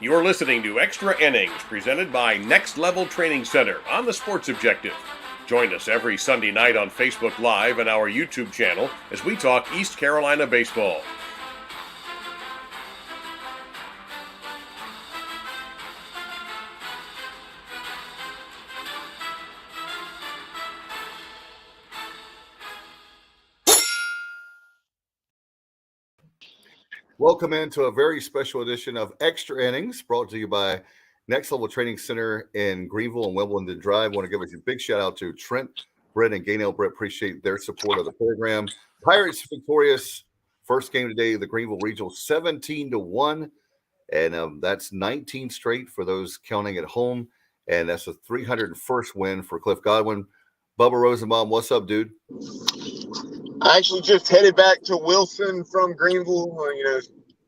You're listening to Extra Innings, presented by Next Level Training Center on the Sports Objective. Join us every Sunday night on Facebook Live and our YouTube channel as we talk East Carolina baseball. Welcome into a very special edition of Extra Innings, brought to you by Next Level Training Center in Greenville and Wimbledon Drive. I want to give a big shout out to Trent, Brett, and Gaynell. Brett, appreciate their support of the program. Pirates victorious first game today, the Greenville Regional, 17-1, and that's 19 straight for those counting at home, and that's a 301st win for Cliff Godwin. Bubba Rosenbaum, what's up, dude? I actually just headed back to Wilson from Greenville,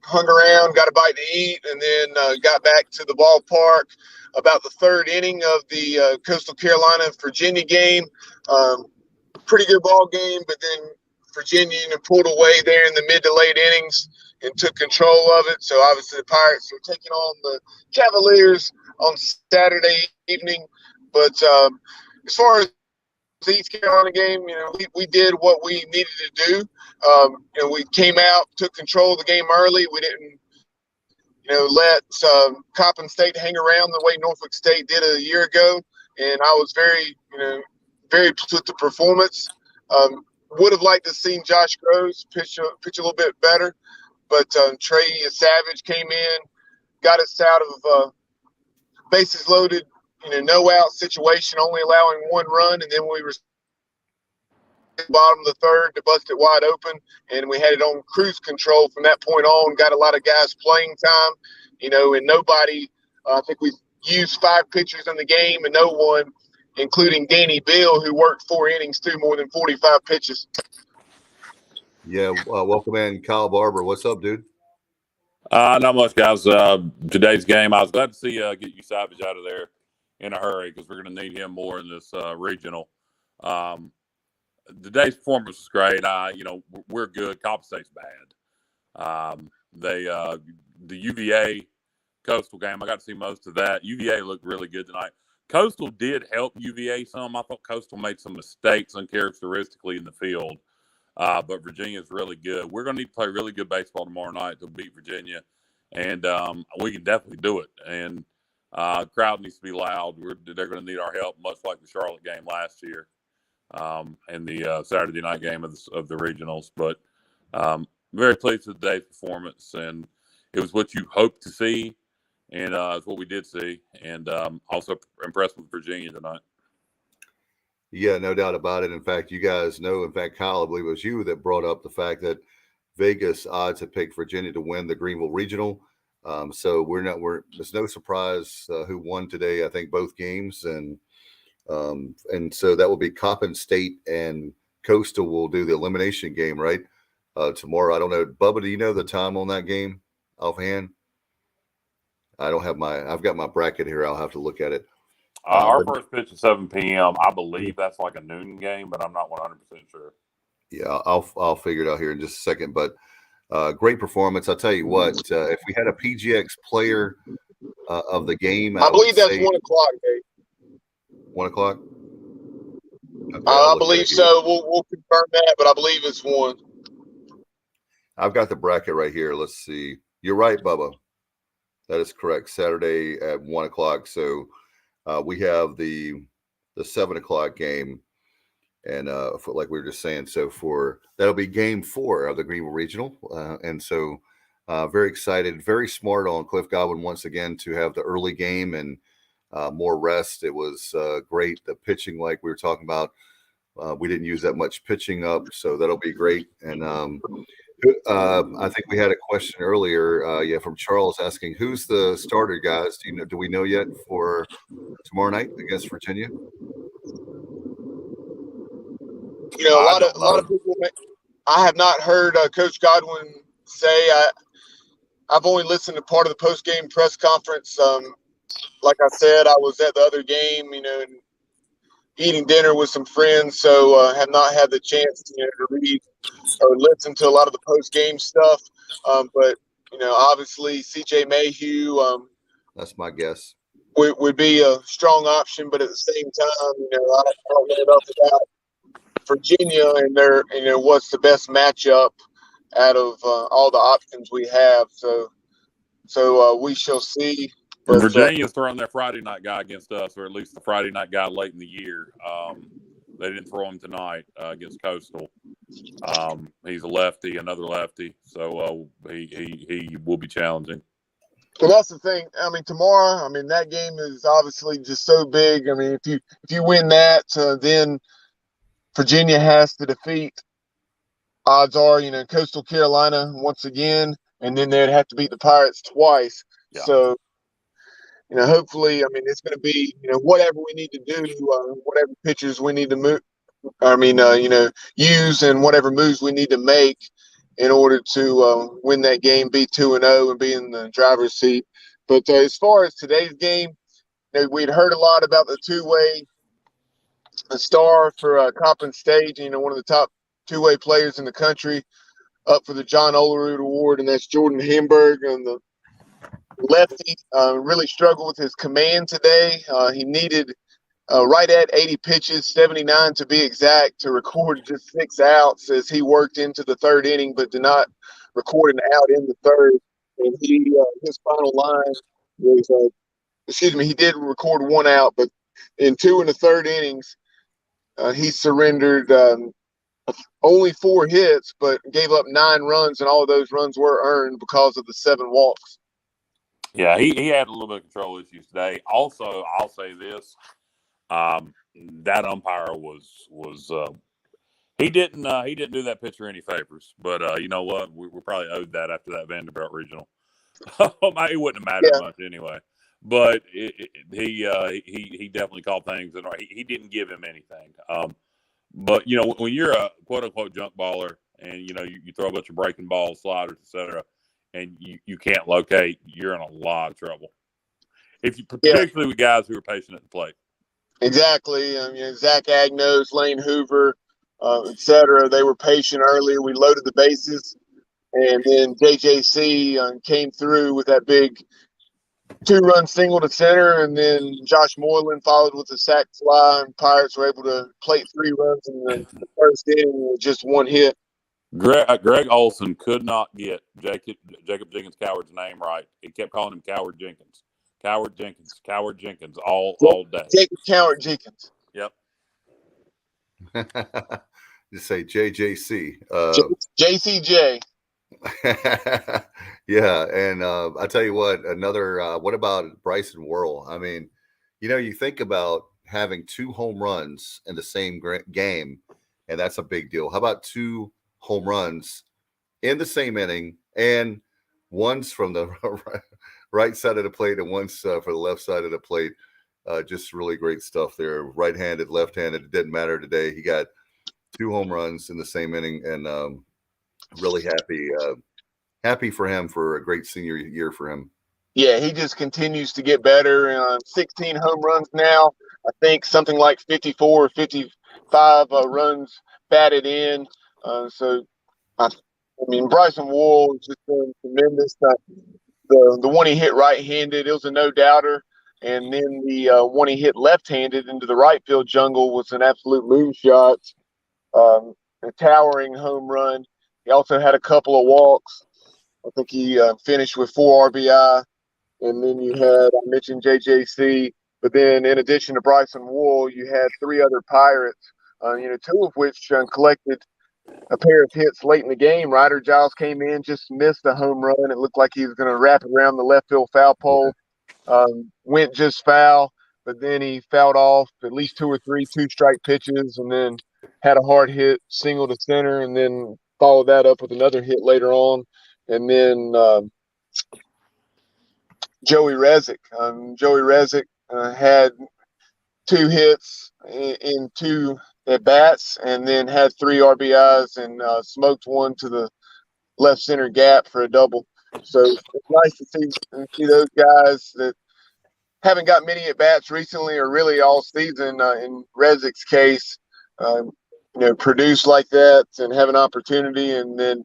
hung around, got a bite to eat, and then got back to the ballpark about the third inning of the Coastal Carolina-Virginia game. Pretty good ball game, but then Virginia pulled away there in the mid to late innings and took control of it. So obviously the Pirates are taking on the Cavaliers on Saturday evening. But as far as the East Carolina game, we did what we needed to do. We came out, took control of the game early. We didn't, let Coppin State hang around the way Norfolk State did a year ago. And I was very pleased with the performance. Would have liked to have seen Josh Groves pitch a little bit better, but Trey Savage came in, got us out of bases loaded, no out situation, only allowing one run, and then we were at the bottom of the third to bust it wide open, and we had it on cruise control from that point on. Got a lot of guys playing time, and nobody. I think we used 5 pitchers in the game, and no one, including Danny Beal, who worked 4 innings, threw more than 45 pitches. Yeah, welcome in, Kyle Barber. What's up, dude? Not much, guys. Today's game, I was glad to see get you Savage out of there in a hurry because we're going to need him more in this regional. Today's performance was great. We're good. Coppin State's bad. The UVA Coastal game, I got to see most of that. UVA looked really good tonight. Coastal did help UVA some. I thought Coastal made some mistakes uncharacteristically in the field, but Virginia's really good. We're going to need to play really good baseball tomorrow night to beat Virginia, and we can definitely do it. And crowd needs to be loud. They're going to need our help, much like the Charlotte game last year and the Saturday night game of the regionals. But very pleased with today's performance, and it was what you hoped to see, and it's what we did see. And also impressed with Virginia tonight. Yeah, no doubt about it. In fact, you guys know, Kyle, I believe it was you that brought up the fact that Vegas odds had picked Virginia to win the Greenville Regional. So there's no surprise who won today. I think both games, and so that will be Coppin State and Coastal will do the elimination game right tomorrow. I don't know, Bubba, do you know the time on that game offhand? I've got my bracket here. I'll have to look at it. Our first pitch is 7 p.m. I believe that's like a noon game, but I'm not 100% sure. Yeah, I'll figure it out here in just a second. But great performance. I'll tell you what, if we had a PGX player of the game, I believe that's 1 o'clock, Dave. 1 o'clock? Okay, I believe so. We'll confirm that, but I believe it's 1. I've got the bracket right here. Let's see. You're right, Bubba. That is correct. Saturday at 1 o'clock. So we have the 7 o'clock game. And like we were just saying, so that'll be game 4 of the Greenville Regional. And so very excited, very smart on Cliff Godwin once again to have the early game and more rest. It was great. The pitching, like we were talking about, we didn't use that much pitching up, so that'll be great. And I think we had a question earlier, from Charles asking, who's the starter, guys? Do we know yet for tomorrow night against Virginia? A lot of people. I have not heard Coach Godwin say. I've only listened to part of the post-game press conference. Like I said, I was at the other game, and eating dinner with some friends, so have not had the chance to read or listen to a lot of the post-game stuff. But obviously, C.J. Mayhew That's my guess. would be a strong option, but at the same time, I don't know enough about Virginia and what's the best matchup out of all the options we have. So we shall see. But Virginia's throwing their Friday night guy against us, or at least the Friday night guy late in the year. They didn't throw him tonight against Coastal. He's a lefty, another lefty, so he will be challenging. Well, that's the thing. I mean, tomorrow, that game is obviously just so big. I mean, if you win that, then Virginia has to defeat. Odds are, Coastal Carolina once again, and then they'd have to beat the Pirates twice. Yeah. So, hopefully, it's going to be, whatever we need to do, whatever pitchers we need to move. Use and whatever moves we need to make in order to win that game, be 2-0 and be in the driver's seat. But as far as today's game, we'd heard a lot about the two-way star for Coppin State, one of the top two-way players in the country, up for the John Olerud Award, and that's Jordan Hamburg. And the lefty really struggled with his command today. He needed right at 80 pitches, 79 to be exact, to record just 6 outs as he worked into the third inning, but did not record an out in the third. And his final line was, he did record 1 out, but in 2 and the third innings, he surrendered only 4 hits, but gave up 9 runs, and all of those runs were earned because of the 7 walks. Yeah, he had a little bit of control issues today. Also, I'll say this. That umpire was he didn't do that pitcher any favors, but you know what, we're probably owed that after that Vanderbilt regional. It wouldn't have mattered much anyway, but he definitely called things, and he didn't give him anything. But when you're a quote unquote junk baller, and you throw a bunch of breaking balls, sliders, etc., and you can't locate, you're in a lot of trouble. Particularly with guys who are patient at the plate. Exactly. Zach Agnos, Lane Hoover, etc. They were patient earlier. We loaded the bases, and then JJC came through with that big 2-run single to center, and then Josh Moylan followed with a sac fly, and Pirates were able to plate 3 runs in the first inning with just 1 hit. Greg Olson could not get Jacob Jenkins Coward's name right. He kept calling him Coward Jenkins. Coward Jenkins all day. Jacob Coward Jenkins. Yep. Just say JJC. JCJ. Yeah, and I tell you what, what about Bryson Worrell? I mean, you think about having 2 home runs in the same game, and that's a big deal. How about 2 home runs in the same inning, and one's from the right side of the plate and one's for the left side of the plate? Just really great stuff there. Right-handed, left-handed, it didn't matter today. He got 2 home runs in the same inning, and really happy for him, for a great senior year for him. Yeah, he just continues to get better. 16 home runs now. I think something like 54 or 55 runs batted in. So Bryson Worrell is just doing tremendous. The one he hit right-handed, it was a no-doubter. And then the one he hit left-handed into the right field jungle was an absolute moonshot, a towering home run. He also had a couple of walks. I think he finished with 4 RBI. And then you had, I mentioned JJC, but then in addition to Bryson Worrell, you had 3 other Pirates, 2 of which collected a pair of hits late in the game. Ryder Giles came in, just missed a home run. It looked like he was going to wrap it around the left field foul pole. Went just foul, but then he fouled off at least 2 or 3 2-strike pitches, and then had a hard hit single to center, and then followed that up with another hit later on. And then Joey Rezick. Joey Rezick had 2 hits in 2 at-bats, and then had 3 RBIs and smoked one to the left center gap for a double. So it's nice to see those guys that haven't got many at-bats recently, or really all season in Rezick's case, produce like that and have an opportunity. And then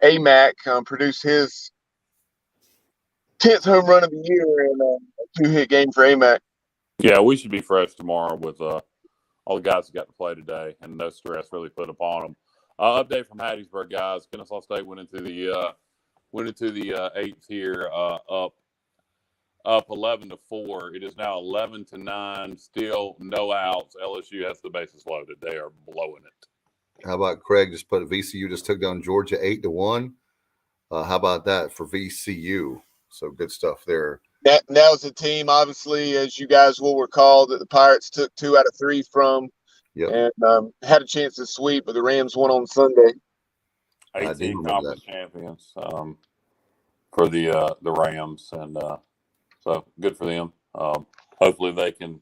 AMAC produced his 10th home run of the year and a 2-hit game for AMAC. Yeah, we should be fresh tomorrow with all the guys that got to play today, and no stress really put upon them. Update from Hattiesburg, guys. Kennesaw State went into the eighth here, up 11-4. It is now 11-9. Still no outs. LSU has the bases loaded. They are blowing it. How about Craig just put VCU just took down Georgia 8-1? How about that for VCU? So good stuff there. That was a team, obviously, as you guys will recall, that the Pirates took 2 out of 3 from, and had a chance to sweep, but the Rams won on Sunday. 18 conference champions for the Rams, and so good for them. Hopefully they can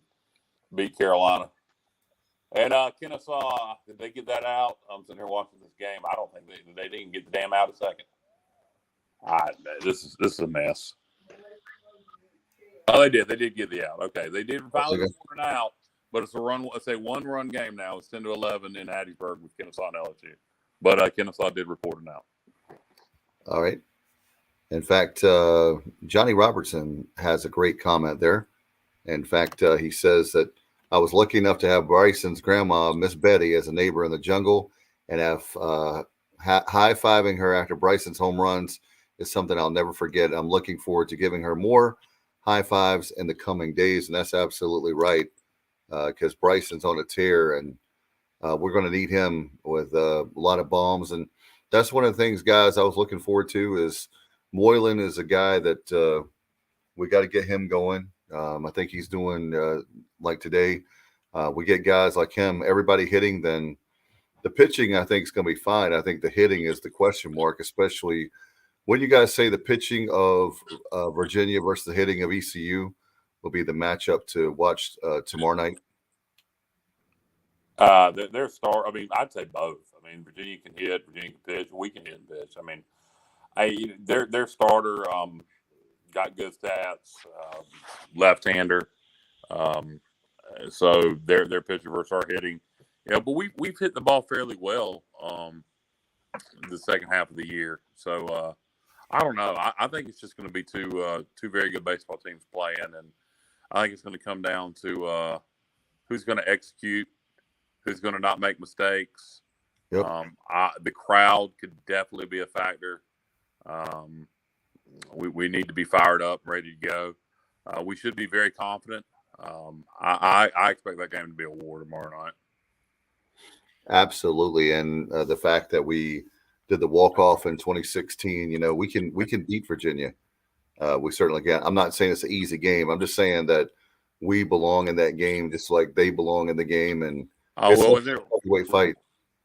beat Carolina. And Kennesaw, did they get that out? I'm sitting here watching this game. I don't think they didn't get the damn out a second. This is a mess. Oh, they did. They did get the out. Okay, they did finally report an out, but it's a run. It's a 1-run game now. It's 10-11 in Hattiesburg with Kennesaw and LSU. But Kennesaw did report an out. All right. In fact, Johnny Robertson has a great comment there. In fact, he says that I was lucky enough to have Bryson's grandma, Miss Betty, as a neighbor in the jungle, and have high-fiving her after Bryson's home runs is something I'll never forget. I'm looking forward to giving her more high fives in the coming days, and that's absolutely right, because Bryson's on a tear, and we're going to need him with a lot of bombs. And that's one of the things, guys, I was looking forward to is Moylan is a guy that we got to get him going. I think he's doing like today. We get guys like him, everybody hitting, then the pitching I think is going to be fine. I think the hitting is the question mark, especially when you guys say the pitching of Virginia versus the hitting of ECU will be the matchup to watch tomorrow night. Their star. I mean, I'd say both. I mean, Virginia can hit, Virginia can pitch, we can hit and pitch. I mean, their starter got good stats, left-hander. So their pitcher versus our hitting. Yeah, but we've hit the ball fairly well the second half of the year. So I don't know. I think it's just going to be two very good baseball teams playing, and I think it's going to come down to who's going to execute, who's going to not make mistakes. Yep. The crowd could definitely be a factor. We need to be fired up, ready to go. We should be very confident. I expect that game to be a war tomorrow night. Absolutely, and the fact that we did the walk-off in 2016, we can beat Virginia. We certainly can. I'm not saying it's an easy game. I'm just saying that we belong in that game just like they belong in the game, and it's a heavyweight fight.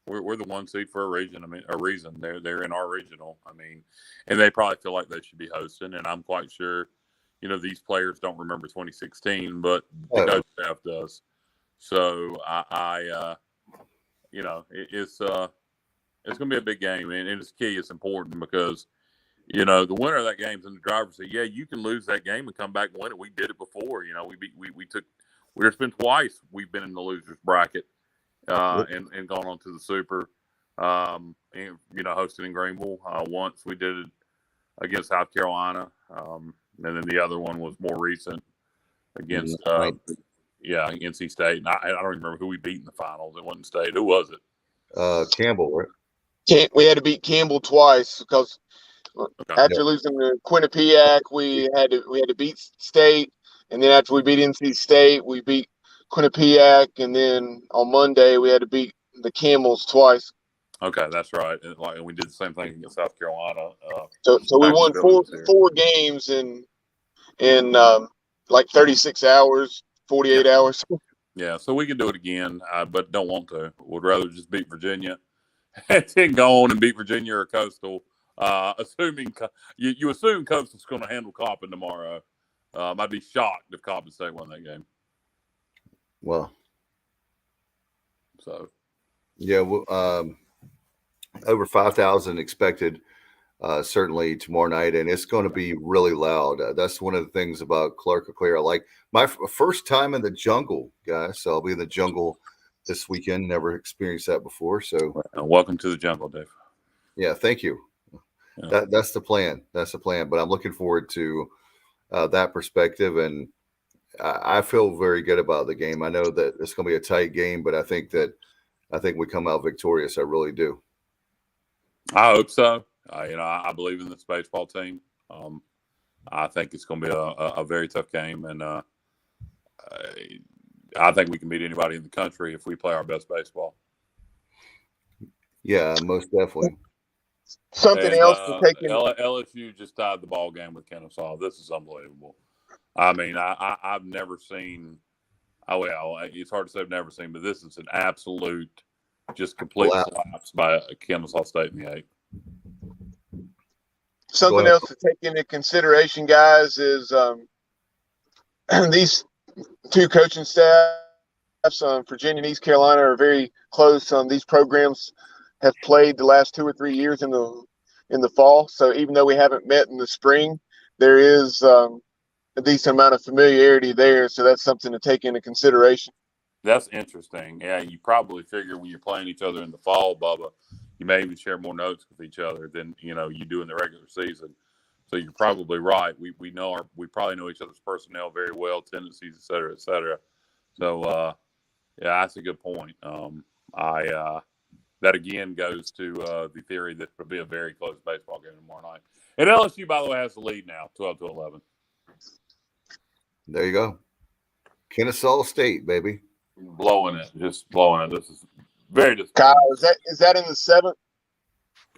We're the 1 seed for a reason. I mean, a reason. They're in our regional. I mean, and they probably feel like they should be hosting. And I'm quite sure, these players don't remember 2016, but the coach staff does. So it's going to be a big game, and it's key. It's important because, the winner of that game is in the driver's seat. Yeah, you can lose that game and come back and win it. We did it before. There's been twice we've been in the losers bracket. And gone on to the Super, and hosted in Greenville. Once we did it against South Carolina, and then the other one was more recent against NC State. And I don't remember who we beat in the finals. It wasn't State. Who was it? Campbell, right? We had to beat Campbell twice because after losing to Quinnipiac, we had to beat State, and then after we beat NC State, we beat Quinnipiac, and then on Monday we had to beat the Camels twice. Okay, that's right. And we did the same thing against South Carolina. So we won four games in like 36 hours, 48 hours. Yeah, so we can do it again, but don't want to. Would rather just beat Virginia and then go on and beat Virginia or Coastal. Assuming you assume Coastal's going to handle Coppin tomorrow. I'd be shocked if Coppin State won that game. Well, so yeah, over 5,000 expected certainly tomorrow night, and it's going to be really loud. That's one of the things about Clark Leclerc. I like my first time in the jungle, guys. So I'll be in the jungle this weekend. Never experienced that before. So welcome to the jungle, Dave. Yeah, thank you. Yeah. That's the plan. That's the plan. But I'm looking forward to that perspective. And I feel very good about the game. I know that it's going to be a tight game, but I think we come out victorious. I really do. I hope so. I believe in this baseball team. I think it's going to be a very tough game, and I think we can beat anybody in the country if we play our best baseball. Yeah, most definitely. Something else to take in. LSU just tied the ball game with Kennesaw. This is unbelievable. I mean, I've never seen. Oh well, it's hard to say I've never seen, but this is an absolute, just complete collapse by Kennesaw State in the 8th. Something else to take into consideration, guys, is these two coaching staffs, Virginia and East Carolina, are very close. These programs have played the last 2 or 3 years in the fall. So even though we haven't met in the spring, there is a decent amount of familiarity there. So that's something to take into consideration. That's interesting. Yeah, you probably figure when you're playing each other in the fall, Bubba, you may even share more notes with each other than you do in the regular season. So you're probably right. We probably know each other's personnel very well, tendencies, et cetera, et cetera. So yeah, that's a good point. That again goes to the theory that it'll be a very close baseball game tomorrow night. And LSU, by the way, has the lead now, 12-11. There you go. Kennesaw State, baby. Blowing it. Just blowing it. This is very disappointing. Kyle, is that in the 7th?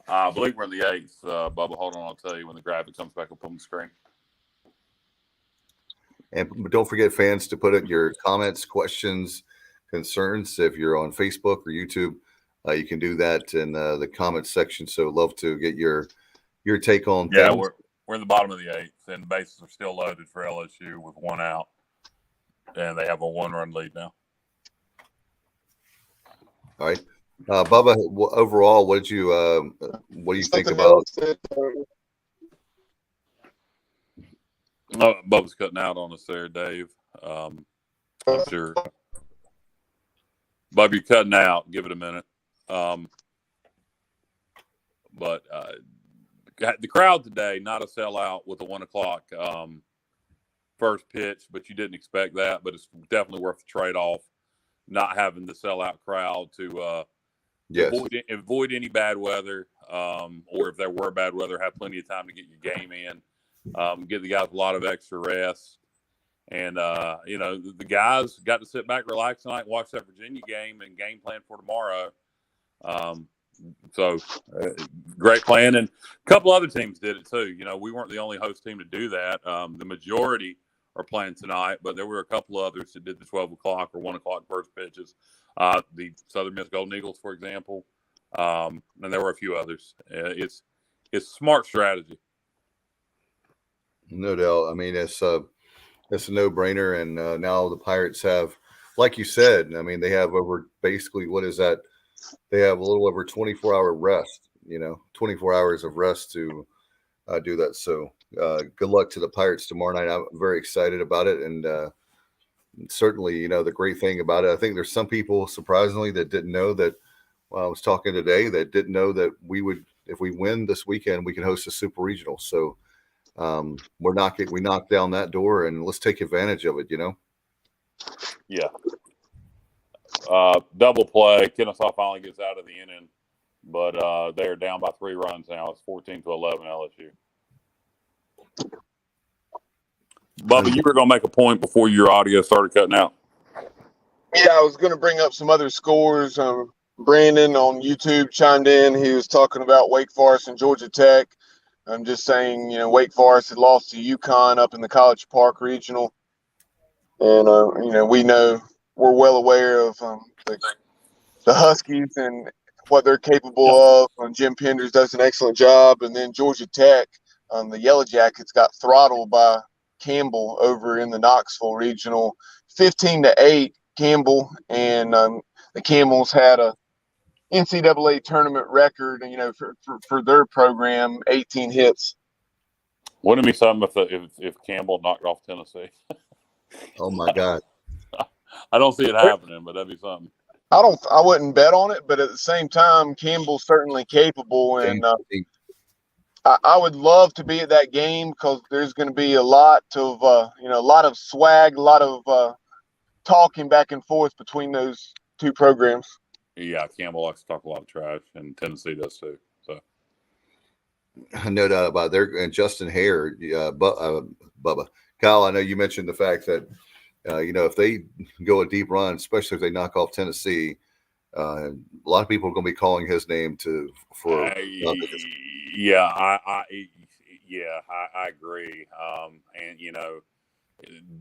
I believe we're in the 8th. Bubba, hold on. I'll tell you when the graphic comes back up on the screen. And don't forget, fans, to put in your comments, questions, concerns. If you're on Facebook or YouTube, you can do that in the comments section. So love to get your take on things. Yeah, we're in the bottom of the 8th, and the bases are still loaded for LSU with 1 out. And they have a 1-run lead now. All right. Bubba, overall, what do you think about? Bubba's cutting out on us there, Dave. Sure. Bubba, you're cutting out. Give it a minute. But the crowd today, not a sellout with a 1 o'clock first pitch, but you didn't expect that. But it's definitely worth the trade-off, not having the sellout crowd to avoid any bad weather, or if there were bad weather, have plenty of time to get your game in, give the guys a lot of extra rest. And, the guys got to sit back, relax tonight, and watch that Virginia game and game plan for tomorrow. So great plan. And a couple other teams did it too. We weren't the only host team to do that. The majority are playing tonight, but there were a couple others that did the 12 o'clock or 1 o'clock first pitches. The Southern Miss Golden Eagles, for example. And there were a few others. It's smart strategy. No doubt. I mean, it's a no-brainer. And now the Pirates have, like you said, I mean, they have over basically, what is that? They have a little over 24-hour rest, 24 hours of rest to do that. So good luck to the Pirates tomorrow night. I'm very excited about it. And certainly, the great thing about it, I think there's some people, surprisingly, that didn't know that. Well, I was talking today that didn't know that we would, if we win this weekend, we can host a super regional. So we knocked down that door, and let's take advantage of it, Yeah. Double play. Kennesaw finally gets out of the inning, but they're down by 3 runs now. It's 14-11 LSU. Bubba, you were going to make a point before your audio started cutting out. Yeah, I was going to bring up some other scores. Brandon on YouTube chimed in. He was talking about Wake Forest and Georgia Tech. I'm just saying, Wake Forest had lost to UConn up in the College Park Regional. And, we're well aware of the Huskies and what they're capable of. Jim Penders does an excellent job. And then Georgia Tech, the Yellow Jackets got throttled by Campbell over in the Knoxville Regional, 15-8 Campbell. And the Camels had a NCAA tournament record, for their program, 18 hits. Wouldn't it be something if Campbell knocked off Tennessee? Oh my God. I don't see it happening, but that'd be something. I wouldn't bet on it, but at the same time, Campbell's certainly capable, and I would love to be at that game because there's going to be a lot of a lot of swag, a lot of talking back and forth between those two programs. Yeah, Campbell likes to talk a lot of trash, and Tennessee does too. So No doubt about it. There. And Justin Hare, Bubba, Kyle. I know you mentioned the fact that if they go a deep run, especially if they knock off Tennessee, a lot of people are going to be calling his name for. Yeah, I agree. And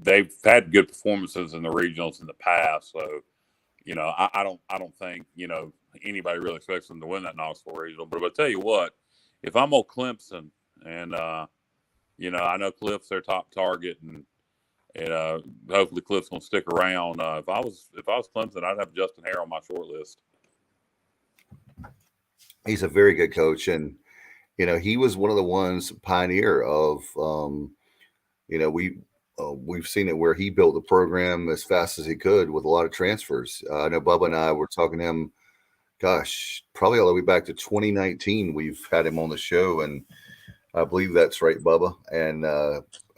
they've had good performances in the regionals in the past, so I don't think anybody really expects them to win that Knoxville regional. But I tell you what, if I'm old Clemson, and I know Cliff's their top target, and hopefully Cliff's gonna stick around. If I was Clemson, I'd have Justin Hare on my short list. He's a very good coach, and he was one of the ones pioneer of we've seen it where he built the program as fast as he could with a lot of transfers. I know Bubba and I were talking to him, gosh, probably all the way back to 2019. We've had him on the show, and I believe that's right, Bubba. And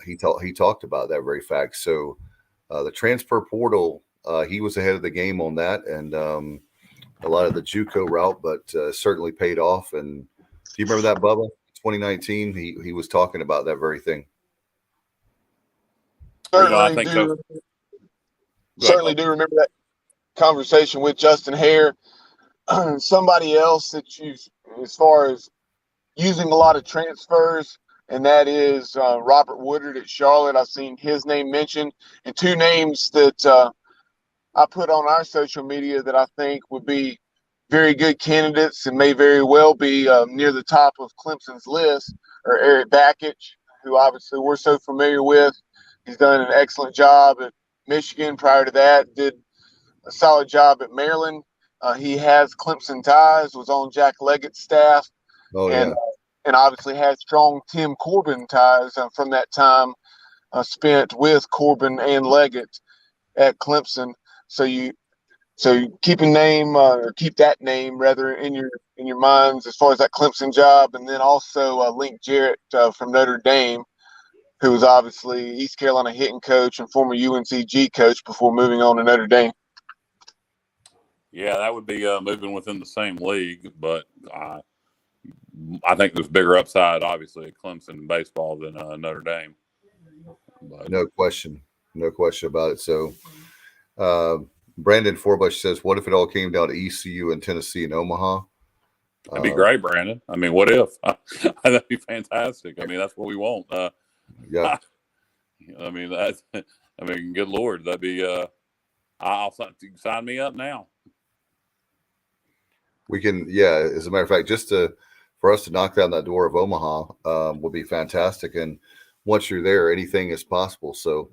he talked about that very fact. So the transfer portal, he was ahead of the game on that, and a lot of the JUCO route, but certainly paid off. And do you remember that, Bubba? 2019, he was talking about that very thing. Certainly do remember that conversation with Justin Hare. Somebody else that as far as using a lot of transfers, and that is Robert Woodard at Charlotte. I've seen his name mentioned, and two names that I put on our social media that I think would be very good candidates and may very well be near the top of Clemson's list are Eric Bakich, who obviously we're so familiar with. He's done an excellent job at Michigan. Prior to that, did a solid job at Maryland. He has Clemson ties, was on Jack Leggett's staff, and obviously has strong Tim Corbin ties from that time spent with Corbin and Leggett at Clemson. So you keep a name or keep that name rather in your minds as far as that Clemson job, and then also Link Jarrett from Notre Dame, who was obviously East Carolina hitting coach and former UNCG coach before moving on to Notre Dame. Yeah, that would be moving within the same league, but I think there's bigger upside, obviously, at Clemson in baseball than Notre Dame. But, no question about it. So Brandon Forbush says, what if it all came down to ECU and Tennessee and Omaha? That'd be great, Brandon. I mean, what if? That'd be fantastic. I mean, that's what we want. Yeah. I mean, good Lord, that'd be. I'll sign me up now. We can, yeah. As a matter of fact, for us to knock down that door of Omaha would be fantastic. And once you're there, anything is possible. So,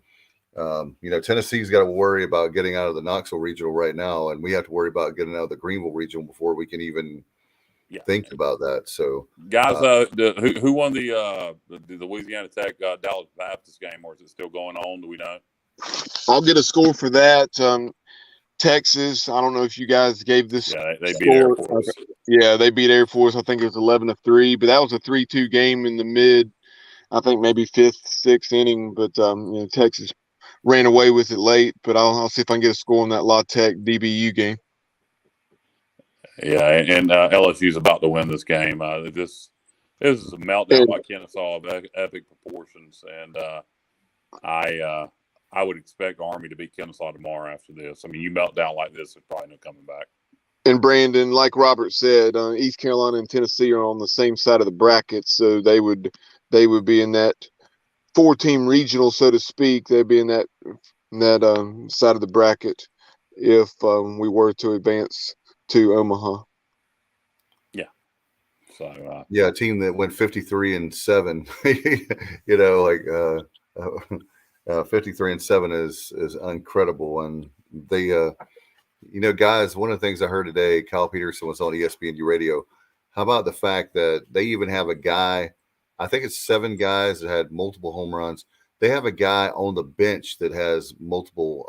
Tennessee's got to worry about getting out of the Knoxville Regional right now, and we have to worry about getting out of the Greenville Regional before we can even think about that. So, guys, who won the Louisiana Tech Dallas Baptist game, or is it still going on? Do we know? I'll get a score for that. Texas, I don't know if you guys gave this. Yeah, they beat Air Force. Okay. Yeah, they beat Air Force. I think it was 11-3, but that was a 3-2 game in the mid, I think maybe fifth, sixth inning. But Texas ran away with it late. But I'll see if I can get a score on that La Tech DBU game. Yeah, and LSU's about to win this game. This is a meltdown by Kennesaw of epic proportions, and I would expect Army to beat Kennesaw tomorrow after this. I mean, you melt down like this, there's probably no coming back. And Brandon, like Robert said, East Carolina and Tennessee are on the same side of the bracket, so they would be in that 4-team regional, so to speak. They'd be in that side of the bracket if we were to advance to Omaha. Yeah. So a team that went 53-7, 53-7 is incredible. And they, guys, one of the things I heard today, Kyle Peterson was on ESPNU radio. How about the fact that they even have a guy, I think it's 7 guys that had multiple home runs. They have a guy on the bench that has multiple,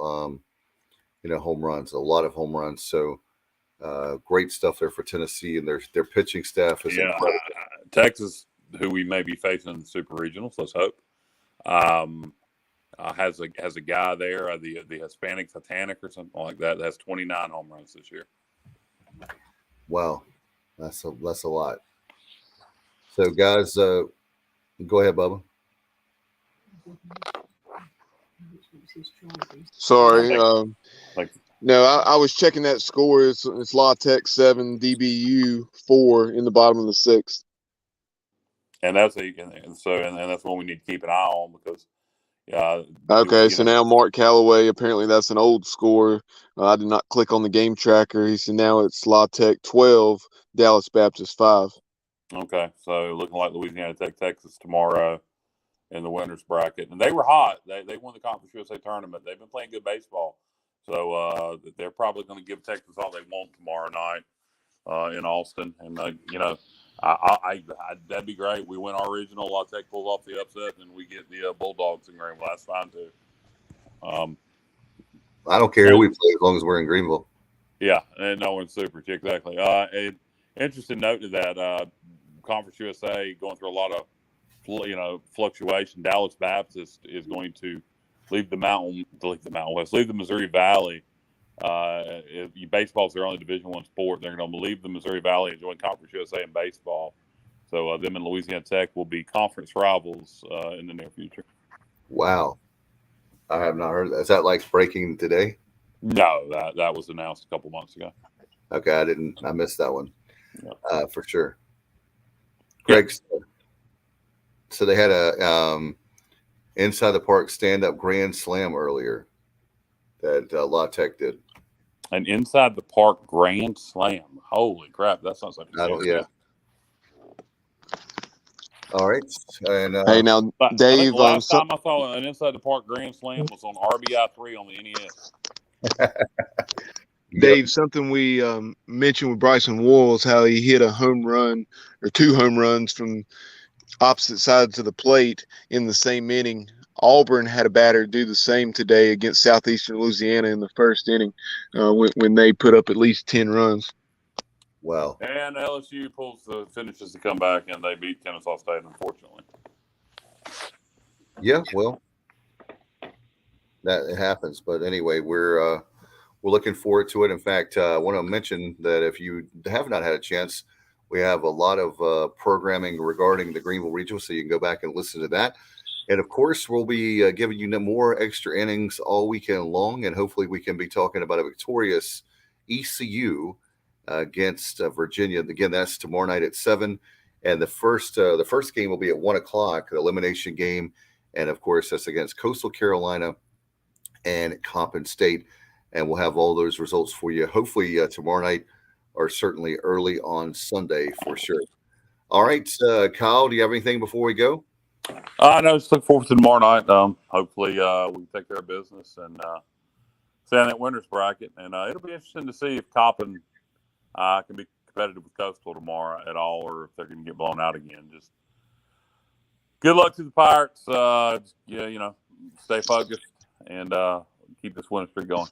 home runs, a lot of home runs. So great stuff there for Tennessee, and their pitching staff is incredible. Texas who we may be facing in the Super Regionals. Let's hope. Has a guy there, the Hispanic Titanic or something like that has 29 home runs this year. Wow, that's a lot. So, guys, go ahead, Bubba. Sorry. Like, No, I was checking that score. It's La Tech 7, DBU 4 in the bottom of the 6th. and that's that's one we need to keep an eye on because Okay, so now Mark Calloway, apparently that's an old score. I did not click on the game tracker. He said now it's La Tech 12, Dallas Baptist 5. Okay, so looking like Louisiana Tech, Texas tomorrow in the winners bracket, and they were hot. They won the Conference USA tournament. They've been playing good baseball, so they're probably going to give Texas all they want tomorrow night in Austin. And that'd be great. We win our regional. La Tech pulls off the upset, and we get the Bulldogs in Greenville. That's fine too. I don't care who we play as long as we're in Greenville. Yeah, and no one's super. Exactly. An interesting note to that. Conference USA going through a lot of fluctuation. Dallas Baptist is going to leave the Missouri Valley. Baseball is their only Division I sport. They're going to leave the Missouri Valley and join Conference USA in baseball. So them and Louisiana Tech will be conference rivals in the near future. Wow, I have not heard that. Is that like breaking today? No, that was announced a couple months ago. Okay, I missed that one. Yeah. For sure. Greg, so they had a inside the park stand-up grand slam earlier that La Tech did. An inside the park grand slam. Holy crap! That sounds like All right. And hey, now Dave. The last time I saw an inside the park grand slam was on RBI 3 on the NES. Dave, something we mentioned with Bryson Worrell is how he hit a home run or 2 home runs from opposite sides of the plate in the same inning. Auburn had a batter do the same today against Southeastern Louisiana in the first inning when they put up at least 10 runs. Wow. And LSU finishes to come back, and they beat Kennesaw State, unfortunately. Yeah, well, that happens. But anyway, we're looking forward to it. In fact, I want to mention that if you have not had a chance, we have a lot of programming regarding the Greenville Regional, so you can go back and listen to that. And, of course, we'll be giving you more extra innings all weekend long, and hopefully we can be talking about a victorious ECU against Virginia. Again, that's tomorrow night at 7. And the first game will be at 1 o'clock, the elimination game. And, of course, that's against Coastal Carolina and Coppin State. And we'll have all those results for you, hopefully tomorrow night or certainly early on Sunday for sure. All right, Kyle, do you have anything before we go? No, just look forward to tomorrow night. Hopefully we can take care of business and stay in that winners bracket. And it'll be interesting to see if Coppin can be competitive with Coastal tomorrow at all, or if they're going to get blown out again. Just good luck to the Pirates. Stay focused and keep this winning streak going.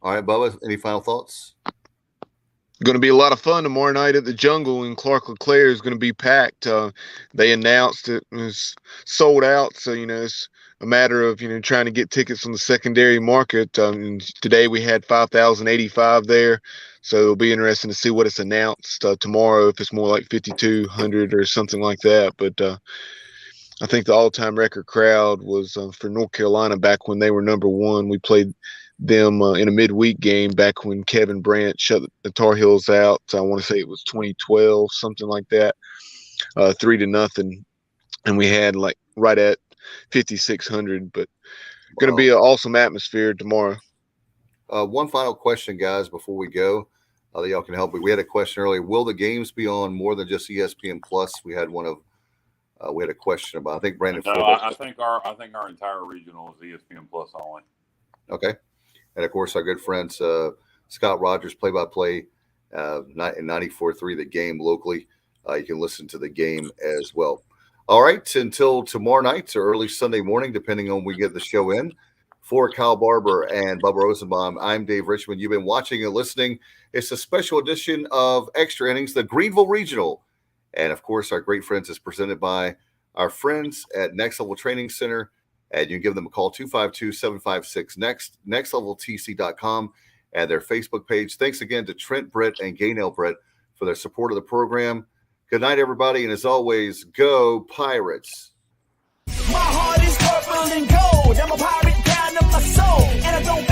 All right, Bubba, any final thoughts? Going to be a lot of fun tomorrow night at the Jungle, and Clark LeClaire is going to be packed. They announced it was sold out, so it's a matter of trying to get tickets on the secondary market. And today we had 5,085 there, so it'll be interesting to see what it's announced tomorrow, if it's more like 5,200 or something like that. But I think the all-time record crowd was for North Carolina back when they were number 1. We played them in a midweek game back when Kevin Brandt shut the Tar Heels out. I want to say it was 2012, something like that, 3-0, and we had like right at 5,600. But going to be an awesome atmosphere tomorrow. One final question, guys, before we go, that y'all can help me. We had a question earlier. Will the games be on more than just ESPN Plus? We had a question about. I think Brandon. No, I think our entire regional is ESPN Plus only. Okay. And, of course, our good friends, Scott Rogers, play-by-play, in 94.3, the game locally. You can listen to the game as well. All right, until tomorrow night or early Sunday morning, depending on when we get the show in. For Kyle Barber and Bubba Rosenbaum, I'm Dave Richmond. You've been watching and listening. It's a special edition of Extra Innings, the Greenville Regional. And of course, our great friends is presented by our friends at Next Level Training Center. And you can give them a call, 252-756-NEXT, nextleveltc.com, and their Facebook page. Thanks again to Trent Britt and Gaynell Britt for their support of the program. Good night, everybody. And as always, go Pirates. My heart is purple and gold. I'm a pirate down in my soul. And I don't